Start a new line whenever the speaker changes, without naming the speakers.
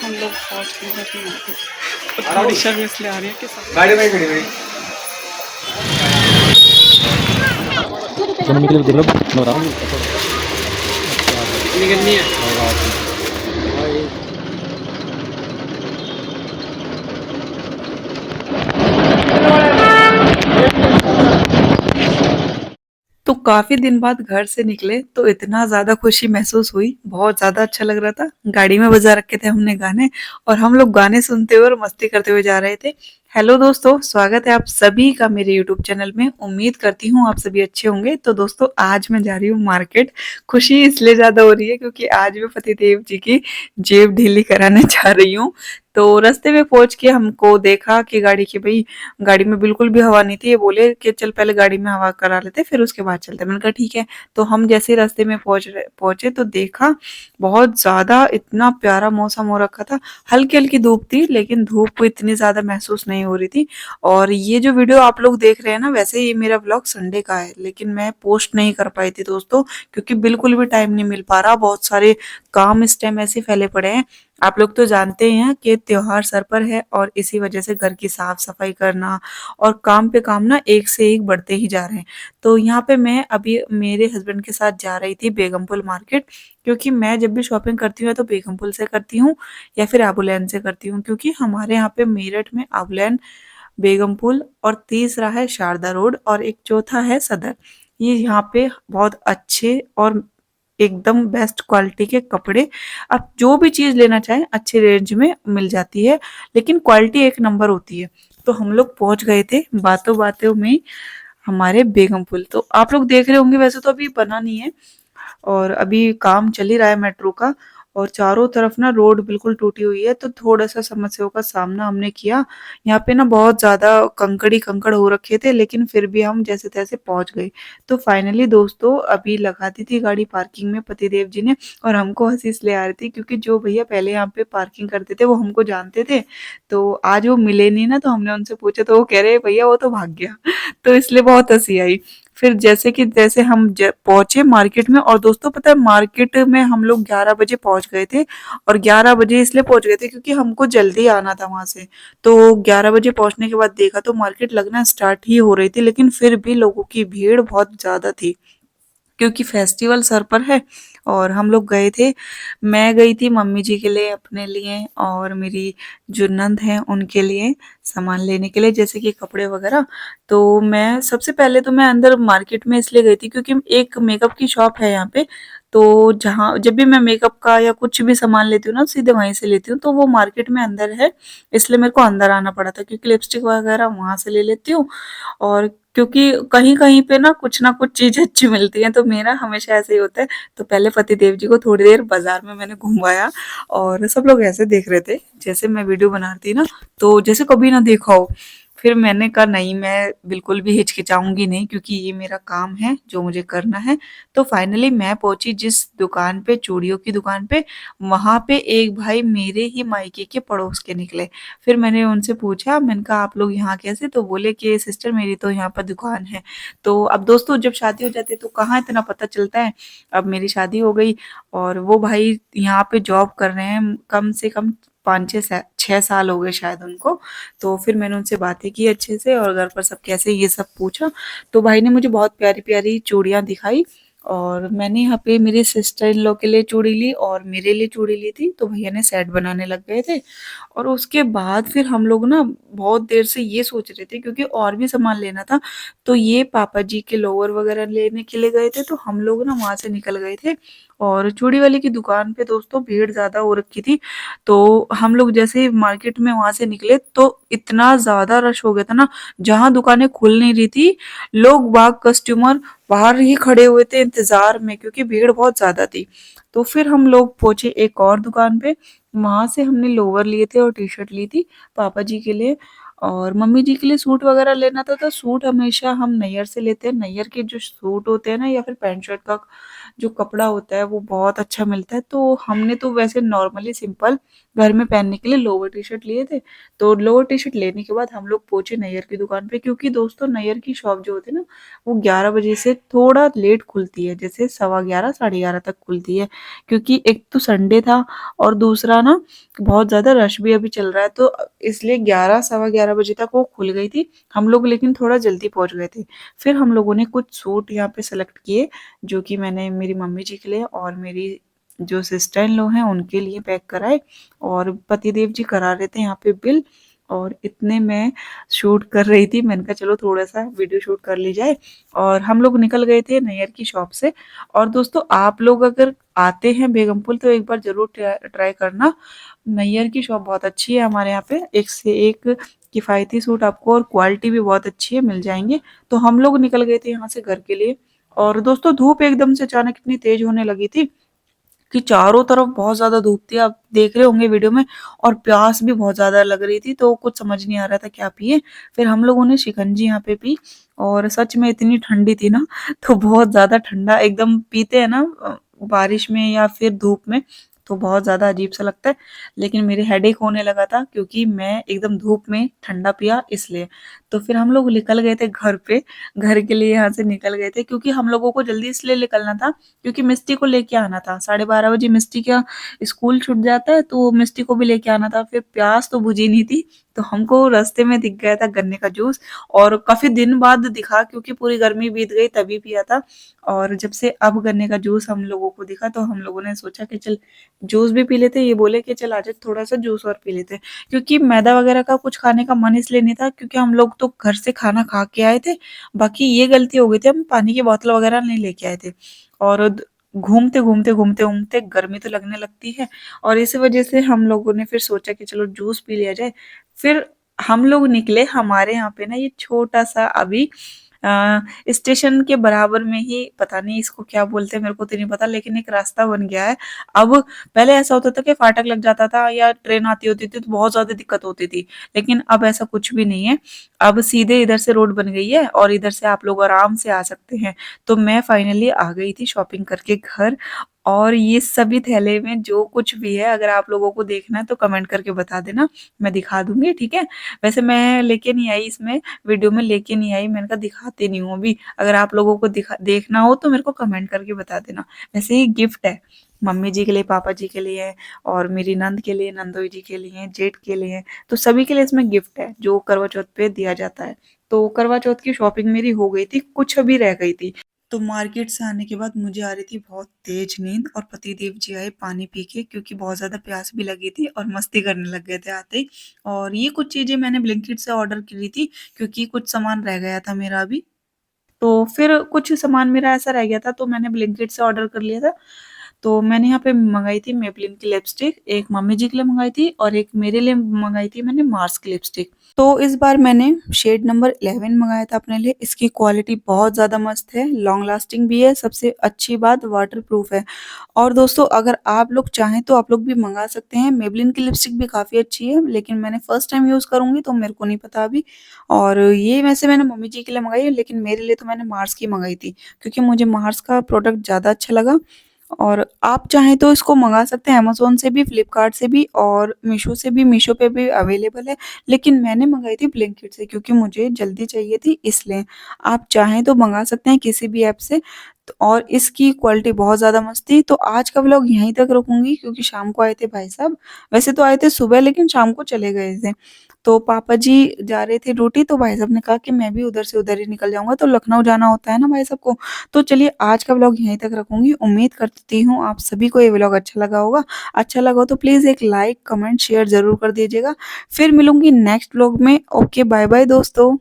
हम लोग पहुंच गए हैं अभी यहाँ पे। और थोड़ी शर्म इसलिए आ रही है कि सब
गाड़ी में खड़ी हुई।
दोनों निकले देख लो मैं बता रहा हूँ
निकलनी है। तो काफी दिन बाद घर से निकले तो इतना ज्यादा खुशी महसूस हुई, बहुत ज्यादा अच्छा लग रहा था। गाड़ी में बजा रखे थे हमने गाने, और हम लोग गाने सुनते हुए और मस्ती करते हुए जा रहे थे। हेलो दोस्तों, स्वागत है आप सभी का मेरे यूट्यूब चैनल में। उम्मीद करती हूँ आप सभी अच्छे होंगे। तो दोस्तों, आज मैं जा रही हूँ मार्केट। खुशी इसलिए ज्यादा हो रही है क्योंकि आज मैं पतिदेव जी की जेब ढीली कराने जा रही हूँ। तो रास्ते में पहुंच के हमको देखा कि गाड़ी की भाई गाड़ी में बिल्कुल भी हवा नहीं थी। ये बोले कि चल पहले गाड़ी में हवा करा लेते फिर उसके बाद चलते। मैंने कहा ठीक है। तो हम जैसे ही रास्ते में पहुंचे तो देखा बहुत ज्यादा इतना प्यारा मौसम हो रखा था। हल्की हल्की धूप थी लेकिन धूप इतनी ज्यादा महसूस नहीं हो रही थी। और ये जो वीडियो आप लोग देख रहे हैं ना, वैसे ये मेरा व्लॉग संडे का है लेकिन मैं पोस्ट नहीं कर पाई थी दोस्तों, क्योंकि बिल्कुल भी टाइम नहीं मिल पा रहा। बहुत सारे काम इस टाइम ऐसे फैले पड़े हैं। आप लोग तो जानते ही हैं कि त्योहार सर पर है और इसी वजह से घर की साफ सफाई करना और काम पे काम ना एक से एक बढ़ते ही जा रहे हैं। तो यहाँ पे मैं अभी मेरे हस्बैंड के साथ जा रही थी बेगमपुल मार्केट, क्योंकि मैं जब भी शॉपिंग करती हूँ या तो बेगमपुल से करती हूँ या फिर आबूलैन से करती हूँ, क्योंकि हमारे यहाँ पे मेरठ में आबूलैन, बेगमपुल और तीसरा है शारदा रोड और एक चौथा है सदर। ये यहाँ पे बहुत अच्छे और एकदम बेस्ट क्वालिटी के कपड़े, आप जो भी चीज लेना चाहें अच्छे रेंज में मिल जाती है, लेकिन क्वालिटी एक नंबर होती है। तो हम लोग पहुंच गए थे बातों बातों में हमारे बेगम पुल। तो आप लोग देख रहे होंगे, वैसे तो अभी बना नहीं है और अभी काम चल ही रहा है मेट्रो का। और चारों तरफ ना रोड बिल्कुल टूटी हुई है, तो थोड़ा सा समस्याओं का सामना हमने किया। यहाँ पे ना बहुत ज्यादा कंकड़ी कंकड़ हो रखे थे, लेकिन फिर भी हम जैसे तैसे पहुंच गए। तो फाइनली दोस्तों, अभी लगा दी थी गाड़ी पार्किंग में पतिदेव जी ने। और हमको हंसी इसलिए आ रही थी क्योंकि जो भैया पहले यहाँ पे पार्किंग करते थे वो हमको जानते थे। तो आज वो मिले नहीं ना, तो हमने उनसे पूछा तो वो कह रहे भैया वो तो भाग गया। तो इसलिए बहुत हंसी आई। फिर जैसे कि जैसे हम पहुंचे मार्केट में, और दोस्तों पता है मार्केट में हम लोग 11 बजे पहुंच गए थे। और 11 बजे इसलिए पहुंच गए थे क्योंकि हमको जल्दी आना था वहां से। तो 11 बजे पहुंचने के बाद देखा तो मार्केट लगना स्टार्ट ही हो रही थी, लेकिन फिर भी लोगों की भीड़ बहुत ज्यादा थी क्योंकि फेस्टिवल सर पर है। और हम लोग गए थे, मैं गई थी मम्मी जी के लिए, अपने लिए और मेरी जो नंद है उनके लिए सामान लेने के लिए, जैसे कि कपड़े वगैरह। तो मैं सबसे पहले तो मैं अंदर मार्केट में इसलिए गई थी क्योंकि एक मेकअप की शॉप है यहाँ पे। तो जहाँ जब भी मैं मेकअप का या कुछ भी सामान लेती हूँ ना, सीधे वहीं से लेती हूँ। तो वो मार्केट में अंदर है, इसलिए मेरे को अंदर आना पड़ा था क्योंकि लिपस्टिक वगैरह वहां से ले लेती हूँ। और क्योंकि कहीं-कहीं पे ना कुछ चीज़ अच्छी मिलती है, तो मेरा हमेशा ऐसे ही होता है। तो पहले पतिदेव जी को थोड़ी देर बाज़ार में मैंने घुमवाया, और सब लोग ऐसे देख रहे थे, जैसे मैं वीडियो बना रही थी ना, तो जैसे कभी ना देखा हो। फिर मैंने कहा नहीं, मैं बिल्कुल भी हिचकिचाऊँगी नहीं क्योंकि ये मेरा काम है, जो मुझे करना है। तो फाइनली मैं पहुँची जिस दुकान पे, चूड़ियों की दुकान पे, वहाँ पे एक भाई मेरे ही मायके के पड़ोस के निकले। फिर मैंने उनसे पूछा, मैंने कहा आप लोग यहाँ कैसे? तो बोले कि सिस्टर मेरी तो यहाँ पर दुकान है। तो अब दोस्तों, जब शादी हो जाती है तो कहाँ इतना पता चलता है। अब मेरी शादी हो गई और वो भाई यहाँ पे जॉब कर रहे हैं, कम से कम 5 6 साल हो गए शायद उनको। तो फिर मैंने उनसे बातें की अच्छे से और घर पर सब कैसे ये सब पूछा। तो भाई ने मुझे बहुत प्यारी प्यारी चूड़ियाँ दिखाई, और मैंने यहाँ पे मेरी सिस्टर इन लॉ के लिए चूड़ी ली और मेरे लिए चूड़ी ली थी। तो भैया ने सेट बनाने लग गए थे। और उसके बाद फिर हम लोग ना बहुत देर से ये सोच रहे थे क्योंकि और भी सामान लेना था। तो ये पापा जी के लोअर वगैरह लेने के लिए गए थे, तो हम लोग ना वहां से निकल गए थे। और चूड़ी वाले की दुकान पे दोस्तों भीड़ ज्यादा हो रखी थी। तो हम लोग जैसे ही मार्केट में वहां से निकले तो इतना ज्यादा रश हो गया था ना, जहां दुकानें खुल नहीं रही थी, लोग बाग कस्टमर बाहर ही खड़े हुए थे इंतजार में, क्योंकि भीड़ बहुत ज्यादा थी। तो फिर हम लोग पहुंचे एक और दुकान पे, वहां से हमने लोवर लिए थे और टी शर्ट ली थी पापा जी के लिए। और मम्मी जी के लिए सूट वगैरह लेना था, तो सूट हमेशा हम नैयर से लेते हैं। नैयर के जो सूट होते हैं ना, या फिर पैंट शर्ट का जो कपड़ा होता है वो बहुत अच्छा मिलता है। तो हमने तो वैसे नॉर्मली सिंपल घर में पहनने के लिए लोअर टी-शर्ट लिए थे। तो लोअर टी-शर्ट लेने के बाद हम लोग पहुँचे नैयर की दुकान पे, क्योंकि दोस्तों नैयर की शॉप जो होती है ना, वो 11 बजे से थोड़ा लेट खुलती है, जैसे सवा 11 साढ़े 11 तक खुलती है। क्योंकि एक तो संडे था और दूसरा ना बहुत ज़्यादा रश भी अभी चल रहा है, तो इसलिए 11 सवा 11 बजे तक वो खुल गई थी। हम लोग लेकिन थोड़ा जल्दी पहुँच गए थे। फिर हम लोगों ने कुछ सूट यहाँ पे सेलेक्ट किए, जो कि मैंने मेरी मम्मी जी के लिए और मेरी जो सिस्टर इन लॉ हैं उनके लिए पैक कराए, और पतिदेव जी करा रहे थे यहाँ पे बिल। और इतने में शूट कर रही थी, मैंने कहा चलो थोड़ा-सा वीडियो शूट कर ली जाए, और हम लोग निकल गए थे नैयर की शॉप से। और दोस्तों आप लोग अगर आते हैं बेगमपुर तो एक बार ज़रूर ट्राई करना। नैयर की शॉप बहुत अच्छी है, हमारे यहाँ पे एक से एक किफ़ायती सूट आपको और क्वालिटी भी बहुत अच्छी है मिल जाएँगे। तो हम लोग निकल गए थे यहाँ से घर के लिए। और दोस्तों धूप एकदम से अचानक इतनी तेज़ होने लगी थी कि चारों तरफ बहुत ज़्यादा धूप थी, आप देख रहे होंगे वीडियो में। और प्यास भी बहुत ज़्यादा लग रही थी, तो कुछ समझ नहीं आ रहा था क्या पिएँ। फिर हम लोगों ने शिकंजी यहाँ पे पी, और सच में इतनी ठंडी थी ना, तो बहुत ज़्यादा ठंडा एकदम पीते हैं ना बारिश में या फिर धूप में, तो बहुत ज़्यादा अजीब-सा लगता है। लेकिन मेरे हेडेक होने लगा था, क्योंकि मैं एकदम धूप में ठंडा पिया इसलिए। तो फिर हम लोग निकल गए थे घर पे, घर के लिए यहाँ से निकल गए थे, क्योंकि हम लोगों को जल्दी इसलिए निकलना था क्योंकि मिस्टी को लेके आना था। 12:30 बजे मिस्टी का स्कूल छूट जाता है, तो मिस्टी को भी लेके आना था। फिर प्यास तो बुझी नहीं थी, तो हमको रास्ते में दिख गया था गन्ने का जूस, और काफ़ी दिन बाद दिखा, क्योंकि पूरी गर्मी बीत गई तभी पिया था। और जब से अब गन्ने का जूस हम लोगों को दिखा, तो हम लोगों ने सोचा कि चल जूस भी पी लेते हैं। ये बोले कि चल आजा थोड़ा-सा जूस और पी लेते हैं। क्योंकि मैदा वगैरह का कुछ खाने का मन इसलिए नहीं था, क्योंकि हम लोग तो घर से खाना खा के आए थे। बाकी ये गलती हो गई थी, हम पानी की बोतल वगैरह नहीं लेके आए थे। और घूमते-घूमते गर्मी तो लगने लगती है, और इसी वजह से हम लोगों ने फिर सोचा कि चलो जूस पी लिया जाए। फिर हम लोग निकले, हमारे यहाँ पे ना ये छोटा-सा अभी स्टेशन के बराबर में ही, पता नहीं इसको क्या बोलते हैं मेरे को तो नहीं पता, लेकिन एक रास्ता बन गया है। अब पहले ऐसा होता था कि फाटक लग जाता था या ट्रेन आती होती थी तो बहुत ज़्यादा दिक्कत होती थी, लेकिन अब ऐसा कुछ भी नहीं है। अब सीधे इधर से रोड बन गई है और इधर से आप लोग आराम से आ सकते हैं। तो मैं फाइनली आ गई थी शॉपिंग करके घर, और ये सभी थैले में जो कुछ भी है, अगर आप लोगों को देखना है तो कमेंट करके बता देना, मैं दिखा दूँगी, ठीक है? वैसे मैं लेके नहीं आई इसमें, वीडियो में लेके नहीं आई, मैंने कहा दिखाती नहीं हूँ अभी, अगर आप लोगों को देखना हो तो मेरे को कमेंट करके बता देना। वैसे ये गिफ्ट है, मम्मी जी के लिए, पापा जी के लिए और मेरी नंद के लिए, नंदोई जी के लिए, जेठ के लिए, तो सभी के लिए इसमें गिफ्ट है, जो करवा चौथ पे दिया जाता है। तो करवा चौथ की शॉपिंग मेरी हो गई थी, कुछ अभी रह गई थी। तो मार्केट से आने के बाद मुझे आ रही थी बहुत तेज नींद, और पतिदेव जी आए पानी पी के, क्योंकि बहुत ज़्यादा प्यास भी लगी थी और मस्ती करने लग गए थे आते ही। और ये कुछ चीज़ें मैंने ब्लिंकिट से ऑर्डर करी थी, क्योंकि कुछ सामान रह गया था मेरा अभी। तो फिर कुछ सामान मेरा ऐसा रह गया था, तो मैंने ब्लिंकिट से ऑर्डर कर लिया था। तो मैंने यहाँ पे मँगाई थी मेबलिन की लिपस्टिक, एक मम्मी जी के लिए मँगाई थी और एक मेरे लिए मँगाई थी मैंने मार्स की लिपस्टिक। तो इस बार मैंने शेड नंबर 11 मँगाया था अपने लिए। इसकी क्वालिटी बहुत ज़्यादा मस्त है, लॉन्ग लास्टिंग भी है, सबसे अच्छी बात वाटरप्रूफ है। और दोस्तों अगर आप लोग चाहें तो आप लोग भी मँगा सकते हैं। मेबलिन की लिपस्टिक भी काफ़ी अच्छी है, लेकिन मैंने फर्स्ट टाइम यूज़ करूँगी तो मेरे को नहीं पता अभी। और ये वैसे मैंने मम्मी जी के लिए मँगाई है, लेकिन मेरे लिए तो मैंने मार्स की मँगाई थी, क्योंकि मुझे मार्स का प्रोडक्ट ज़्यादा अच्छा लगा। और आप चाहें तो इसको मँगा सकते हैं अमेज़न से भी, फ्लिपकार्ट से भी और मीशो से भी, मीशो पे भी अवेलेबल है। लेकिन मैंने मँगाई थी ब्लिंकिट से, क्योंकि मुझे जल्दी चाहिए थी इसलिए। आप चाहें तो मँगा सकते हैं किसी भी ऐप से। तो और इसकी क्वालिटी बहुत ज़्यादा मस्त थी। तो आज का व्लॉग यहीं तक रखूँगी, क्योंकि शाम को आए थे भाई साहब। वैसे तो आए थे सुबह, लेकिन शाम को चले गए थे। तो पापा जी जा रहे थे ड्यूटी, तो भाई साहब ने कहा कि मैं भी उधर से उधर ही निकल जाऊँगा, तो लखनऊ जाना होता है ना भाई साहब को। तो चलिए आज का व्लॉग यहीं तक रखूँगी। उम्मीद करती हूँ आप सभी को ये व्लॉग अच्छा लगा होगा। अच्छा लगा हो तो प्लीज़ एक लाइक, कमेंट, शेयर ज़रूर कर दीजिएगा। फिर मिलूँगी नेक्स्ट व्लॉग में। ओके, बाय बाय दोस्तों।